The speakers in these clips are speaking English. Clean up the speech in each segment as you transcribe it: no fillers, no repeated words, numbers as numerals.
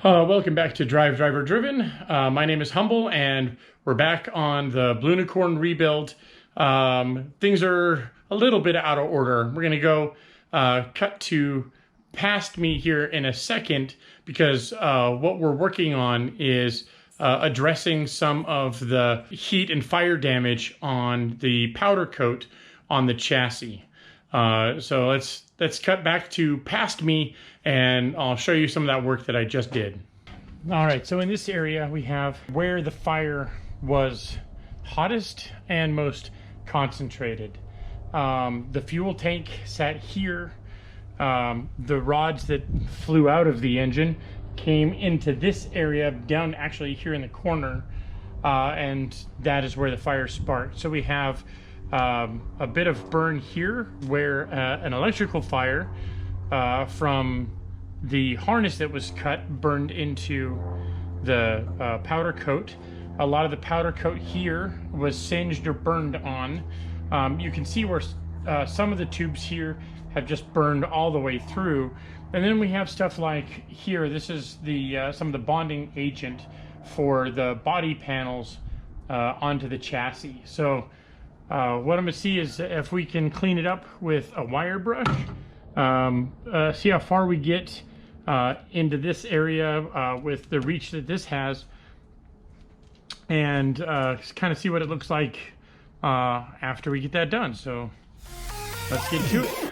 Welcome back to DriveDriverDriven. My name is Humble, and we're back on the Blunicorn rebuild. Things are a little bit out of order. We're going to go cut to past me here in a second, because what we're working on is addressing some of the heat and fire damage on the powder coat on the chassis. So let's cut back to past me, and I'll show you some of that work that I just did. All right, so in this area we have where the fire was hottest and most concentrated. The fuel tank sat here. The rods that flew out of the engine came into this area down actually here in the corner, and that is where the fire sparked. So we have a bit of burn here where an electrical fire from the harness that was cut burned into the powder coat. A lot of the powder coat here was singed or burned on. You can see where some of the tubes here have just burned all the way through. And then we have stuff like here. This is the some of the bonding agent for the body panels onto the chassis. So what I'm going to see is if we can clean it up with a wire brush, see how far we get into this area with the reach that this has, and kind of see what it looks like after we get that done. So let's get to it.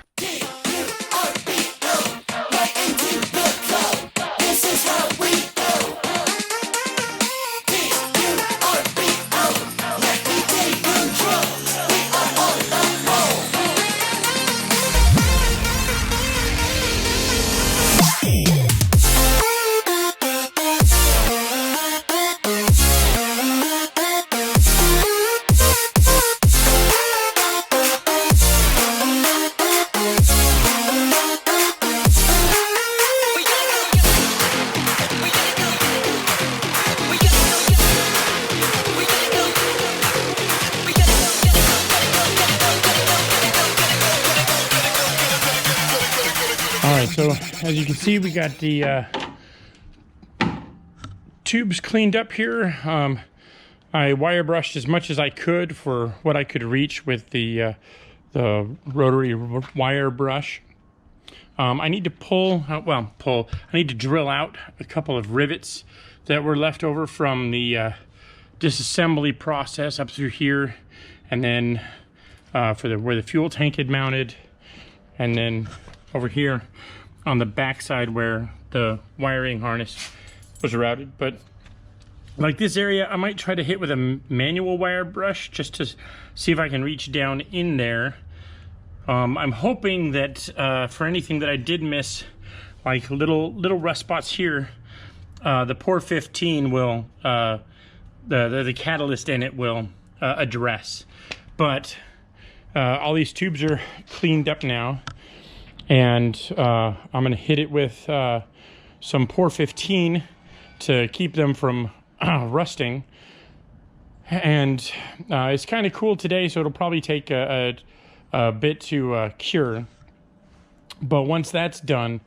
Alright, so as you can see, we got the tubes cleaned up here. I wire brushed as much as I could for what I could reach with the rotary wire brush. I need to I need to drill out a couple of rivets that were left over from the disassembly process up through here, and then for where the fuel tank had mounted, and then over here on the back side where the wiring harness was routed. But like this area, I might try to hit with a manual wire brush just to see if I can reach down in there. I'm hoping that for anything that I did miss, like little rust spots here, the Pour 15 will, the catalyst in it will address. But all these tubes are cleaned up now, and I'm going to hit it with some Pour 15 to keep them from rusting. And it's kind of cool today, so it'll probably take a bit to cure. But once that's done,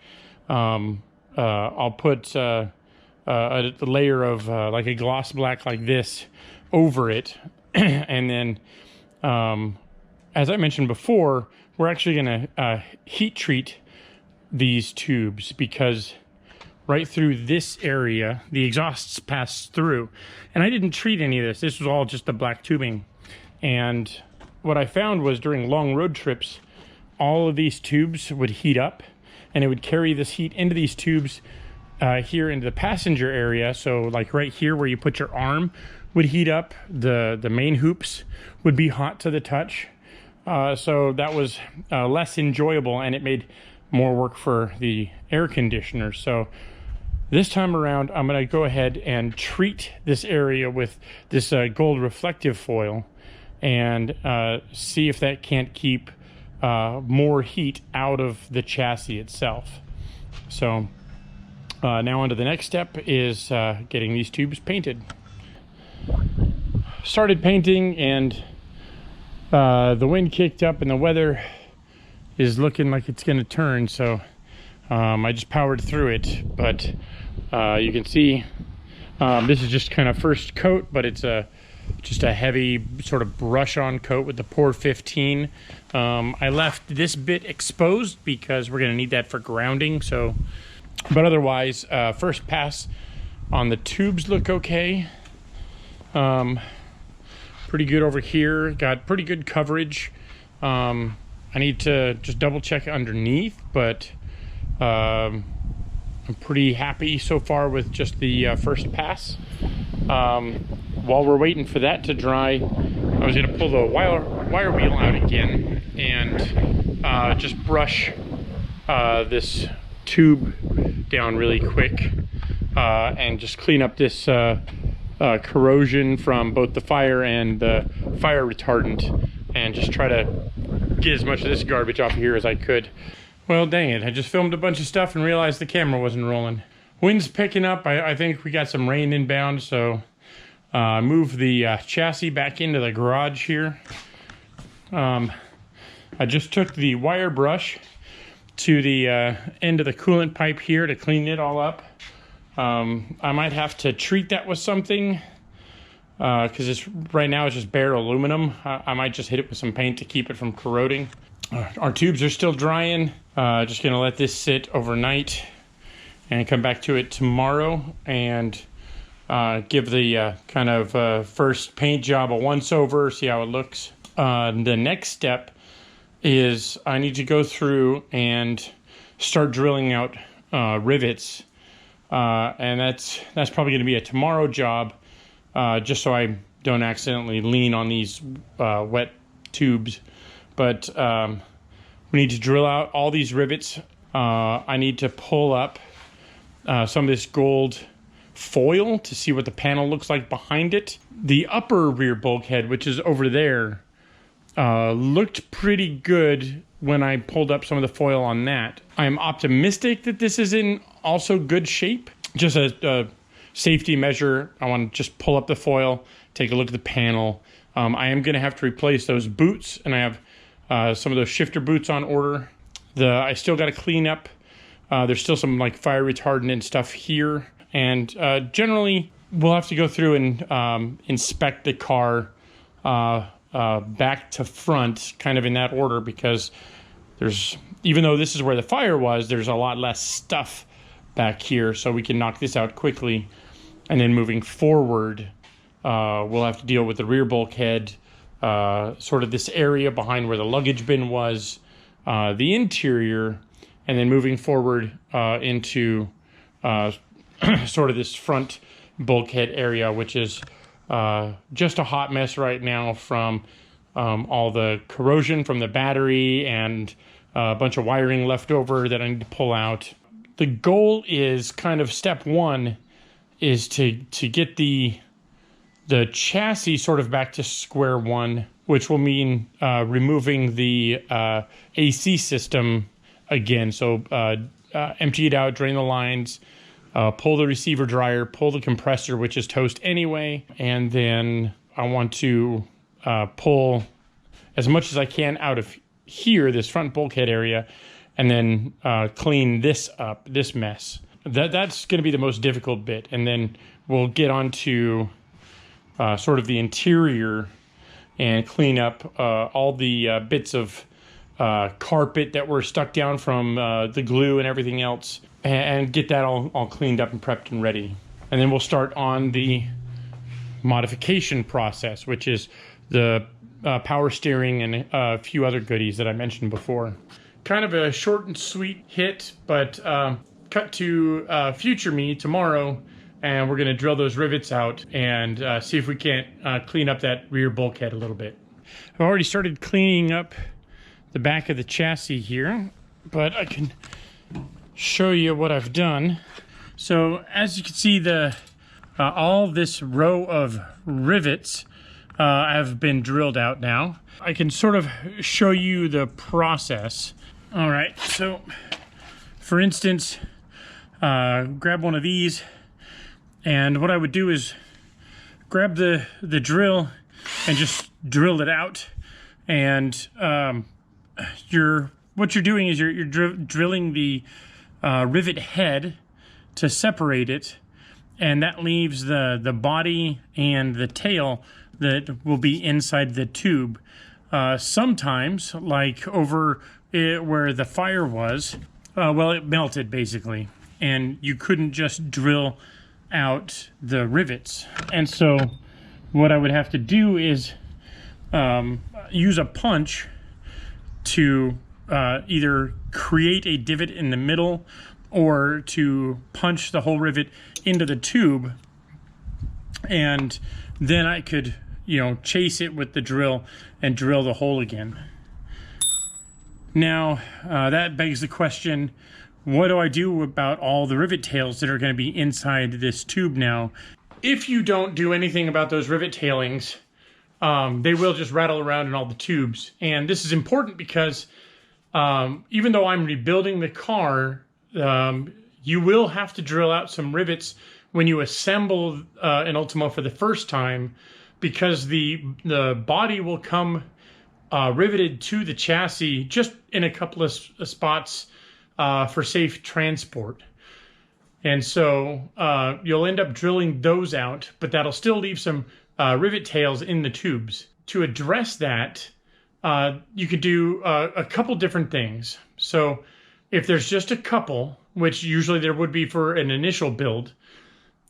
I'll put a layer of like a gloss black like this over it. And then, as I mentioned before, we're actually going to heat treat these tubes, because right through this area the exhausts pass through, and I didn't treat any of this. This was all just the black tubing. And what I found was during long road trips, all of these tubes would heat up, and it would carry this heat into these tubes here into the passenger area. So like right here where you put your arm would heat up, the main hoops would be hot to the touch. So that was less enjoyable, and it made more work for the air conditioner. So this time around, I'm going to go ahead and treat this area with this gold reflective foil, and see if that can't keep more heat out of the chassis itself. So now on to the next step is getting these tubes painted. Started painting, and the wind kicked up and the weather is looking like it's going to turn, so I just powered through it. But You can see this is just kind of first coat, but it's just a heavy sort of brush on coat with the Pour 15. I left this bit exposed because we're going to need that for grounding. So, but otherwise, first pass on the tubes look okay. Pretty good over here. Got pretty good coverage. I need to just double check underneath, but I'm pretty happy so far with just the first pass. While we're waiting for that to dry, I was going to pull the wire wheel out again and just brush this tube down really quick and just clean up this corrosion from both the fire and the fire retardant, and just try to get as much of this garbage off of here as I could. Well, dang it, I just filmed a bunch of stuff and realized the camera wasn't rolling. Wind's picking up. I think we got some rain inbound, so move the chassis back into the garage here. I just took the wire brush to the end of the coolant pipe here to clean it all up. I might have to treat that with something because right now it's just bare aluminum. I might just hit it with some paint to keep it from corroding. Our tubes are still drying. Just gonna let this sit overnight and come back to it tomorrow and give the kind of first paint job a once over, see how it looks. The next step is I need to go through and start drilling out rivets, and that's probably going to be a tomorrow job, just so I don't accidentally lean on these wet tubes. But we need to drill out all these rivets. I need to pull up some of this gold foil to see what the panel looks like behind it. The upper rear bulkhead, which is over there, looked pretty good when I pulled up some of the foil on that. I'm optimistic that this is in also good shape. Just a safety measure, I want to just pull up the foil, take a look at the panel. I am going to have to replace those boots, and I have some of those shifter boots on order. I still got to clean up. There's still some like fire retardant and stuff here. And generally, we'll have to go through and inspect the car back to front, kind of in that order, because even though this is where the fire was, there's a lot less stuff back here, so we can knock this out quickly. And then moving forward, we'll have to deal with the rear bulkhead, sort of this area behind where the luggage bin was, the interior, and then moving forward into sort of this front bulkhead area, which is just a hot mess right now from all the corrosion from the battery and a bunch of wiring left over that I need to pull out. The goal is kind of step one is to get the chassis sort of back to square one, which will mean removing the AC system again. So empty it out, drain the lines, pull the receiver dryer, pull the compressor, which is toast anyway, and then I want to pull as much as I can out of here, this front bulkhead area, and then clean this up, this mess. That's going to be the most difficult bit, and then we'll get on to sort of the interior and clean up all the bits of carpet that were stuck down from the glue and everything else, and get that all cleaned up and prepped and ready. And then we'll start on the modification process, which is the power steering and a few other goodies that I mentioned before. Kind of a short and sweet hit, but cut to future me tomorrow, and we're going to drill those rivets out and see if we can't clean up that rear bulkhead a little bit. I've already started cleaning up the back of the chassis here, but I can show you what I've done. So as you can see, all this row of rivets have been drilled out now. I can sort of show you the process. All right, so for instance, grab one of these, and what I would do is grab the drill and just drill it out. And what you're doing is you're drilling the rivet head to separate it, and that leaves the body and the tail that will be inside the tube. Sometimes, like over where the fire was, well, it melted basically, and you couldn't just drill out the rivets. And so what I would have to do is use a punch to either create a divot in the middle or to punch the whole rivet into the tube, and then I could, chase it with the drill and drill the hole again. Now, that begs the question, what do I do about all the rivet tails that are going to be inside this tube now? If you don't do anything about those rivet tailings, they will just rattle around in all the tubes. And this is important because even though I'm rebuilding the car, you will have to drill out some rivets when you assemble an Ultima for the first time, because the body will come riveted to the chassis just in a couple of spots for safe transport. And so you'll end up drilling those out, but that'll still leave some rivet tails in the tubes. To address that, you could do a couple different things. So if there's just a couple, which usually there would be for an initial build,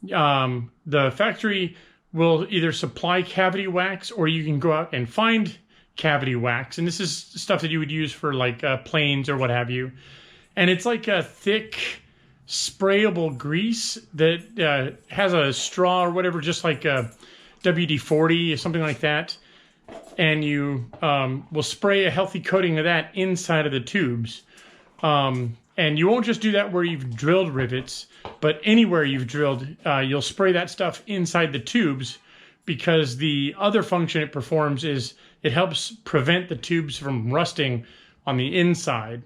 the factory will either supply cavity wax, or you can go out and find cavity wax. And this is stuff that you would use for like planes or what have you. And it's like a thick sprayable grease that has a straw or whatever, just like a WD-40 or something like that. And you will spray a healthy coating of that inside of the tubes. And you won't just do that where you've drilled rivets, but anywhere you've drilled, you'll spray that stuff inside the tubes, because the other function it performs is it helps prevent the tubes from rusting on the inside.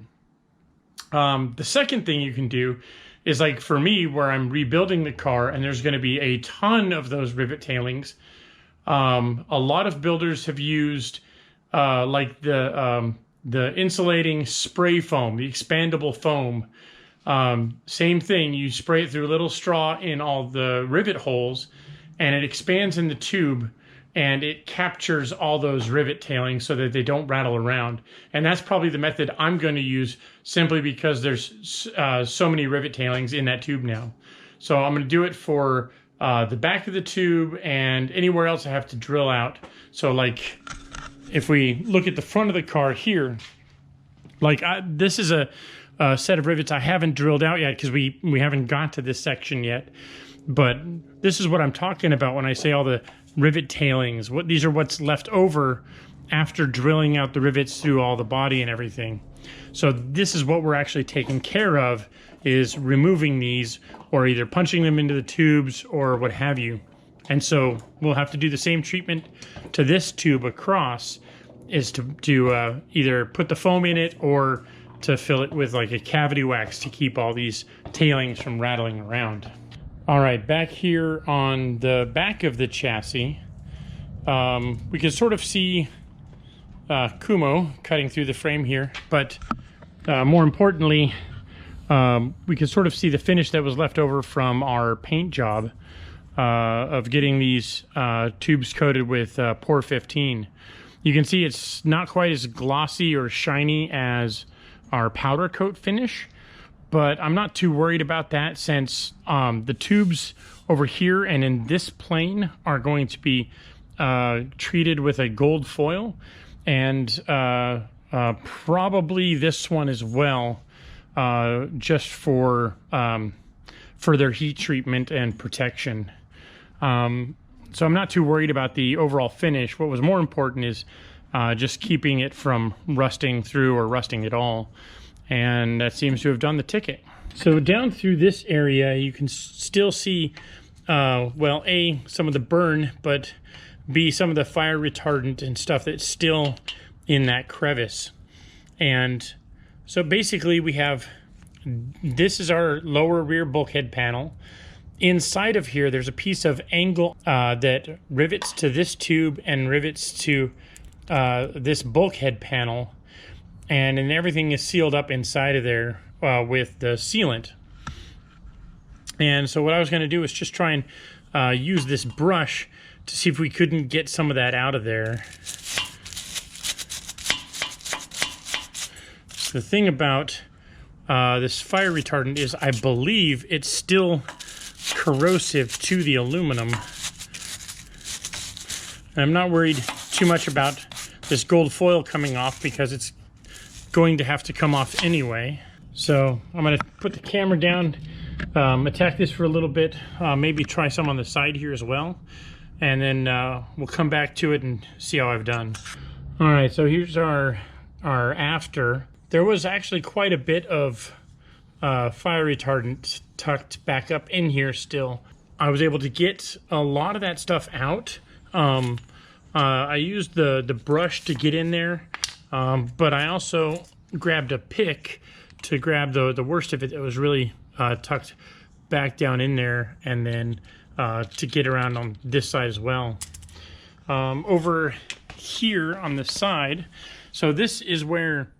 The second thing you can do is, like for me, where I'm rebuilding the car and there's going to be a ton of those rivet tailings. A lot of builders have used like the insulating spray foam, the expandable foam. Same thing, you spray it through a little straw in all the rivet holes, and it expands in the tube, and it captures all those rivet tailings so that they don't rattle around. And that's probably the method I'm going to use, simply because there's so many rivet tailings in that tube now. So I'm going to do it for the back of the tube and anywhere else I have to drill out. So like if we look at the front of the car here, like this is a set of rivets I haven't drilled out yet because we haven't got to this section yet. But this is what I'm talking about when I say all the rivet tailings. These are what's left over after drilling out the rivets through all the body and everything. So this is what we're actually taking care of, is removing these, or either punching them into the tubes or what have you. And so we'll have to do the same treatment to this tube across, is to either put the foam in it or to fill it with like a cavity wax to keep all these tailings from rattling around. All right, back here on the back of the chassis, we can sort of see Kumo cutting through the frame here, but more importantly, we can sort of see the finish that was left over from our paint job of getting these tubes coated with Por 15. You can see it's not quite as glossy or shiny as our powder coat finish, but I'm not too worried about that, since the tubes over here and in this plane are going to be treated with a gold foil, and probably this one as well, just for further heat treatment and protection. So I'm not too worried about the overall finish. What was more important is just keeping it from rusting through or rusting at all. And that seems to have done the ticket. So down through this area, you can still see, well, A, some of the burn, but B, some of the fire retardant and stuff that's still in that crevice. And so basically we have, this is our lower rear bulkhead panel. Inside of here, there's a piece of angle that rivets to this tube and rivets to this bulkhead panel. And everything is sealed up inside of there with the sealant. And so what I was going to do is just try and use this brush to see if we couldn't get some of that out of there. So the thing about this fire retardant is I believe it's still corrosive to the aluminum. And I'm not worried too much about this gold foil coming off because it's going to have to come off anyway. So I'm going to put the camera down, attack this for a little bit, maybe try some on the side here as well, and then we'll come back to it and see how I've done. All right, so here's our after. There was actually quite a bit of fire retardant tucked back up in here still. I was able to get a lot of that stuff out. I used the brush to get in there, but I also grabbed a pick to grab the worst of it that was really tucked back down in there, and then to get around on this side as well. Over here on the side, so this is where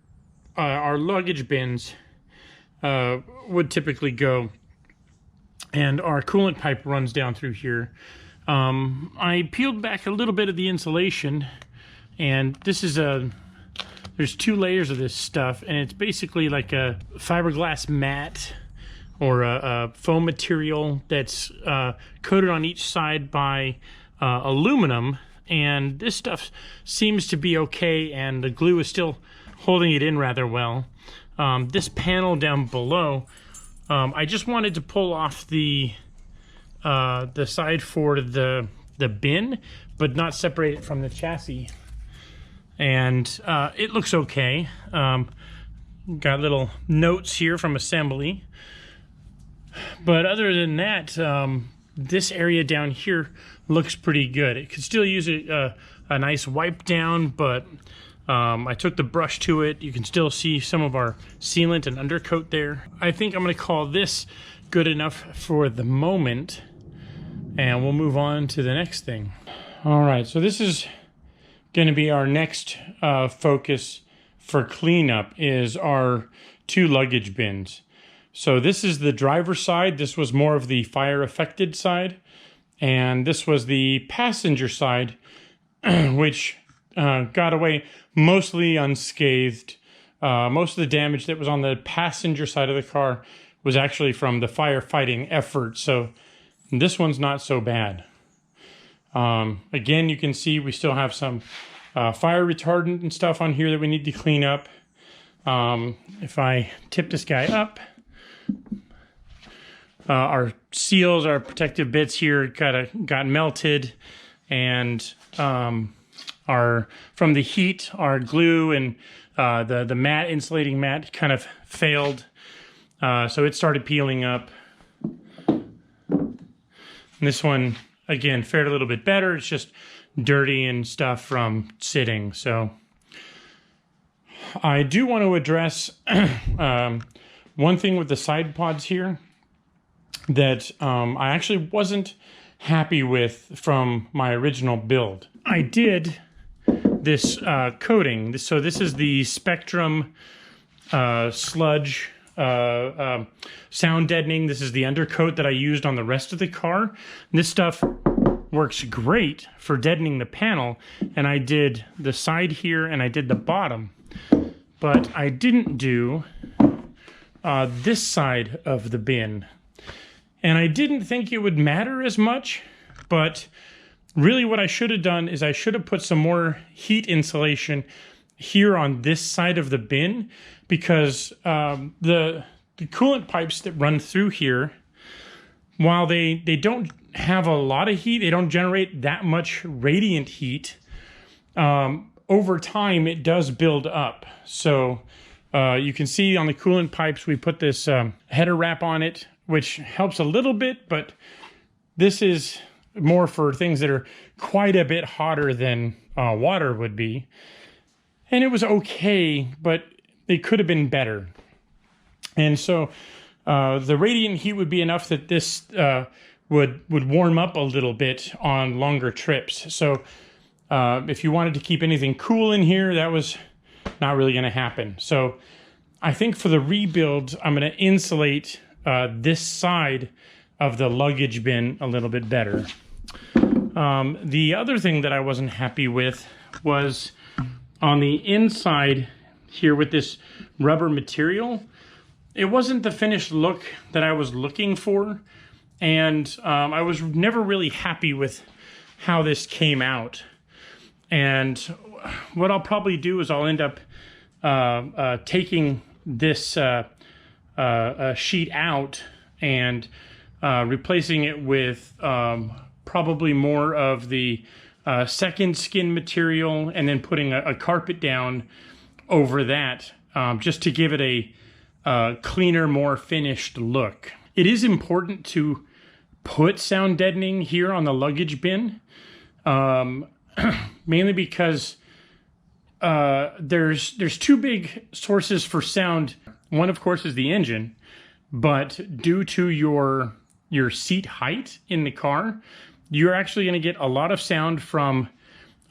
our luggage bins would typically go, and our coolant pipe runs down through here. I peeled back a little bit of the insulation, and this is there's 2 layers of this stuff, and it's basically like a fiberglass mat or a foam material that's coated on each side by aluminum, and this stuff seems to be okay, and the glue is still holding it in rather well. This panel down below, I just wanted to pull off the side for the bin, but not separate it from the chassis. And it looks okay. Got little notes here from assembly. But other than that, this area down here looks pretty good. It could still use a nice wipe down, but I took the brush to it. You can still see some of our sealant and undercoat there. I think I'm going to call this good enough for the moment, and we'll move on to the next thing. All right, so this is going to be our next focus for cleanup, is our 2 luggage bins. So this is the driver's side. This was more of the fire affected side, and this was the passenger side, which got away mostly unscathed. Most of the damage that was on the passenger side of the car was actually from the firefighting effort, so this one's not so bad. Again, you can see we still have some fire retardant and stuff on here that we need to clean up. If I tip this guy up, our seals, our protective bits here got melted, and from the heat, our glue and the mat, insulating mat, kind of failed, so it started peeling up. And this one, again, fared a little bit better. It's just dirty and stuff from sitting. So I do want to address one thing with the side pods here that I actually wasn't happy with from my original build. I did this coating. So this is the Spectrum sludge sound deadening. This is the undercoat that I used on the rest of the car. This stuff works great for deadening the panel, and I did the side here and I did the bottom, but I didn't do this side of the bin, and I didn't think it would matter as much, but really what I should have done is I should have put some more heat insulation here on this side of the bin, because the coolant pipes that run through here, while they don't have a lot of heat, they don't generate that much radiant heat, over time it does build up. So you can see on the coolant pipes we put this header wrap on it, which helps a little bit, but this is more for things that are quite a bit hotter than water would be. And it was okay, but it could have been better. And so the radiant heat would be enough that this would warm up a little bit on longer trips. So if you wanted to keep anything cool in here, that was not really going to happen. So I think for the rebuild, I'm going to insulate this side of the luggage bin a little bit better. The other thing that I wasn't happy with was on the inside here with this rubber material. It wasn't the finished look that I was looking for, and I was never really happy with how this came out. And what I'll probably do is I'll end up taking this sheet out and replacing it with probably more of the second skin material, and then putting a carpet down over that, just to give it a cleaner, more finished look. It is important to put sound deadening here on the luggage bin, mainly because there's two big sources for sound. One, of course, is the engine, but due to your seat height in the car, you're actually going to get a lot of sound from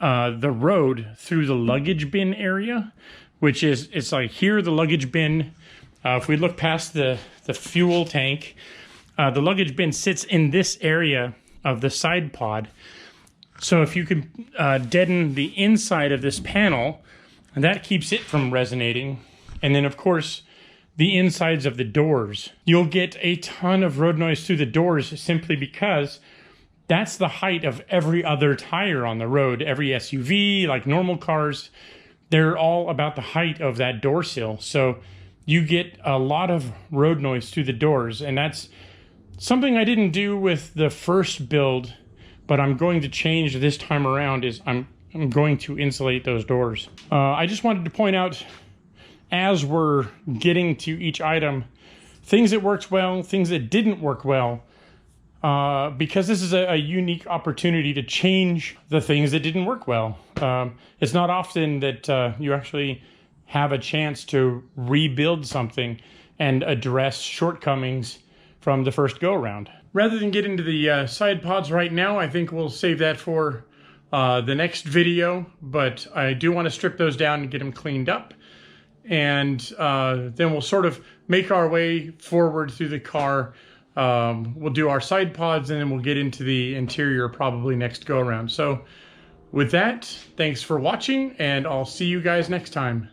the road through the luggage bin area, which is, it's like here, the luggage bin. If we look past the fuel tank, the luggage bin sits in this area of the side pod. So if you can deaden the inside of this panel, that keeps it from resonating. And then, of course, the insides of the doors. You'll get a ton of road noise through the doors simply because that's the height of every other tire on the road. Every SUV, like normal cars, they're all about the height of that door sill. So you get a lot of road noise through the doors, and that's something I didn't do with the first build, but I'm going to change this time around. Is I'm going to insulate those doors. I just wanted to point out, as we're getting to each item, things that worked well, things that didn't work well, because this is a unique opportunity to change the things that didn't work well. It's not often that you actually have a chance to rebuild something and address shortcomings from the first go-around. Rather than get into the side pods right now, I think we'll save that for the next video, but I do want to strip those down and get them cleaned up. And then we'll sort of make our way forward through the car. We'll do our side pods, and then we'll get into the interior probably next go around. So with that, thanks for watching, and I'll see you guys next time.